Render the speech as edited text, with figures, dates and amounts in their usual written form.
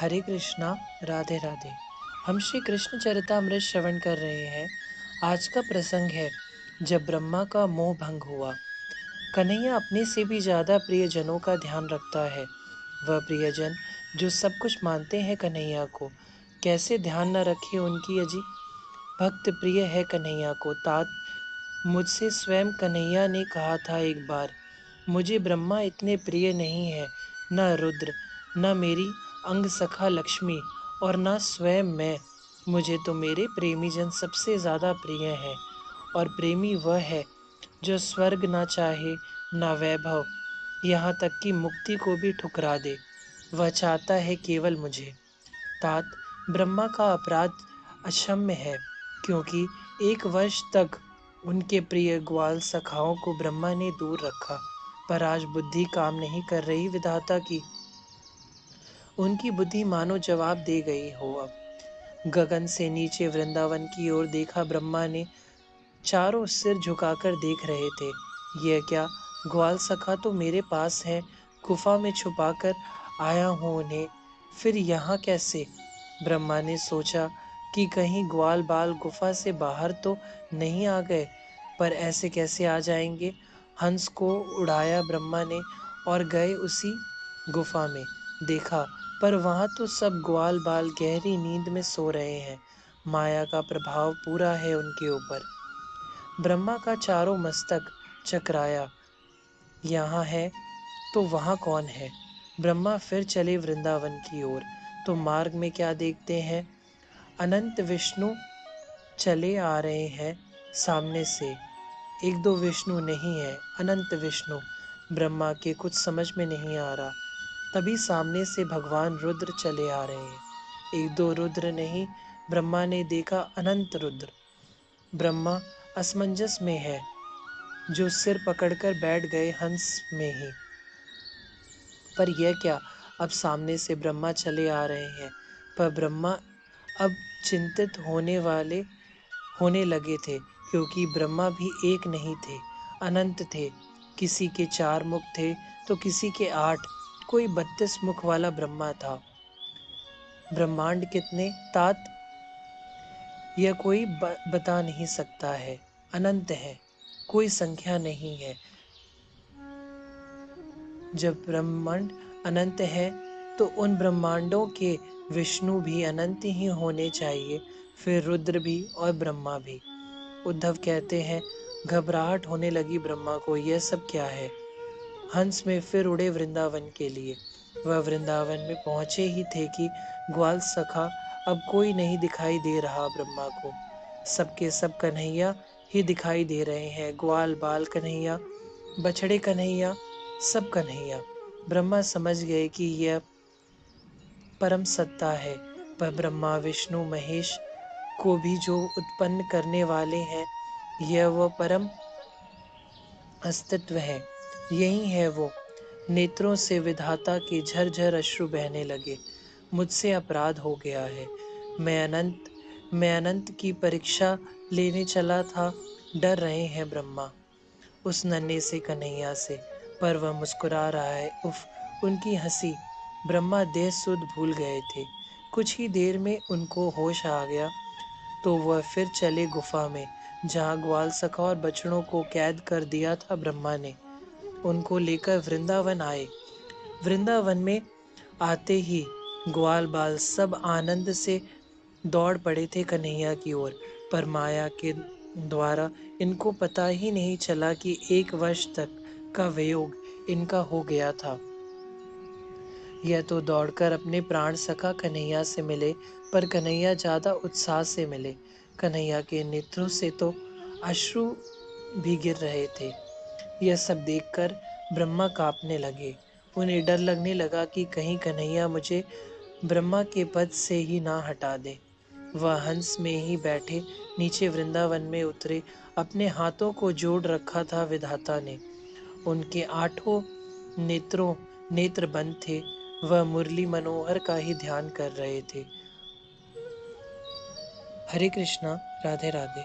हरे कृष्णा, राधे राधे। हम श्री कृष्ण चरितामृत श्रवण कर रहे हैं। आज का प्रसंग है जब ब्रह्मा का मोह भंग हुआ। कन्हैया अपने से भी ज्यादा प्रियजनों का ध्यान रखता है। वह प्रियजन जो सब कुछ मानते हैं कन्हैया को, कैसे ध्यान न रखे उनकी अजी। भक्त प्रिय है कन्हैया को तात। मुझसे स्वयं कन्हैया ने कहा था एक बार, मुझे ब्रह्मा इतने प्रिय नहीं है, न रुद्र, न मेरी अंग सखा लक्ष्मी, और न स्वयं मैं। मुझे तो मेरे प्रेमी जन सबसे ज्यादा प्रिय है। और प्रेमी वह है जो स्वर्ग ना चाहे, ना वैभव, यहाँ तक कि मुक्ति को भी ठुकरा दे। वह चाहता है केवल मुझे। तात, ब्रह्मा का अपराध अक्षम्य है, क्योंकि 1 वर्ष तक उनके प्रिय ग्वाल सखाओं को ब्रह्मा ने दूर रखा। पर आज बुद्धि काम नहीं कर रही विधाता की। उनकी बुद्धि मानो जवाब दे गई हो। अब गगन से नीचे वृंदावन की ओर देखा ब्रह्मा ने। चारों सिर झुकाकर देख रहे थे। यह क्या, ग्वाल सखा तो मेरे पास है, गुफा में छुपाकर आया हूं उन्हें, फिर यहाँ कैसे? ब्रह्मा ने सोचा कि कहीं ग्वाल बाल गुफा से बाहर तो नहीं आ गए, पर ऐसे कैसे आ जाएंगे। हंस को उड़ाया ब्रह्मा ने और गए उसी गुफा में। देखा, पर वहां तो सब ग्वाल बाल गहरी नींद में सो रहे हैं। माया का प्रभाव पूरा है उनके ऊपर। ब्रह्मा का चारों मस्तक चकराया। यहाँ है तो वहाँ कौन है? ब्रह्मा फिर चले वृंदावन की ओर। तो मार्ग में क्या देखते हैं? अनंत विष्णु चले आ रहे हैं सामने से। एक दो विष्णु नहीं है, अनंत विष्णु। ब्रह्मा के कुछ समझ में नहीं आ रहा। तभी सामने से भगवान रुद्र चले आ रहे हैं। एक दो रुद्र नहीं, ब्रह्मा ने देखा अनंत रुद्र। ब्रह्मा असमंजस में है, जो सिर पकड़कर बैठ गए हंस में ही। पर यह क्या, अब सामने से ब्रह्मा चले आ रहे हैं। पर ब्रह्मा अब चिंतित होने लगे थे, क्योंकि ब्रह्मा भी एक नहीं थे, अनंत थे। किसी के 4 मुख थे तो किसी के 8, कोई 32 मुख वाला ब्रह्मा था। ब्रह्मांड कितने तात, यह कोई बता नहीं सकता है। अनंत है, कोई संख्या नहीं है। जब ब्रह्मांड अनंत है तो उन ब्रह्मांडों के विष्णु भी अनंत ही होने चाहिए, फिर रुद्र भी और ब्रह्मा भी। उद्धव कहते हैं, घबराहट होने लगी ब्रह्मा को, यह सब क्या है। हंस में फिर उड़े वृंदावन के लिए। वह वृंदावन में पहुंचे ही थे कि ग्वाल सखा अब कोई नहीं दिखाई दे रहा ब्रह्मा को। सबके सब कन्हैया ही दिखाई दे रहे हैं। ग्वाल बाल कन्हैया, बछड़े कन्हैया, सब कन्हैया। ब्रह्मा समझ गए कि यह परम सत्ता है। पर ब्रह्मा विष्णु महेश को भी जो उत्पन्न करने वाले हैं, यह वो परम अस्तित्व है। यही है वो। नेत्रों से विधाता के झरझर अश्रु बहने लगे। मुझसे अपराध हो गया है। मैं अनंत की परीक्षा लेने चला था। डर रहे हैं ब्रह्मा उस नन्हे से कन्हैया से, पर वह मुस्कुरा रहा है। उफ, उनकी हंसी। ब्रह्मा देह सुध भूल गए थे। कुछ ही देर में उनको होश आ गया तो वह फिर चले गुफा में, जहाँ ग्वाल सखा और बछड़ों को कैद कर दिया था ब्रह्मा ने। उनको लेकर वृंदावन आए। वृंदावन में आते ही ग्वाल बाल सब आनंद से दौड़ पड़े थे कन्हैया की ओर। पर माया के द्वारा इनको पता ही नहीं चला कि 1 वर्ष तक का वियोग इनका हो गया था। यह तो दौड़कर अपने प्राण सखा कन्हैया से मिले, पर कन्हैया ज्यादा उत्साह से मिले। कन्हैया के नेत्रों से तो अश्रु भी गिर रहे थे। यह सब देखकर ब्रह्मा कांपने लगे। उन्हें डर लगने लगा कि कहीं कन्हैया मुझे ब्रह्मा के पद से ही ना हटा दे। वह हंस में ही बैठे नीचे वृंदावन में उतरे। अपने हाथों को जोड़ रखा था विधाता ने। उनके 8 नेत्र बंद थे। वह मुरली मनोहर का ही ध्यान कर रहे थे। हरे कृष्णा, राधे राधे।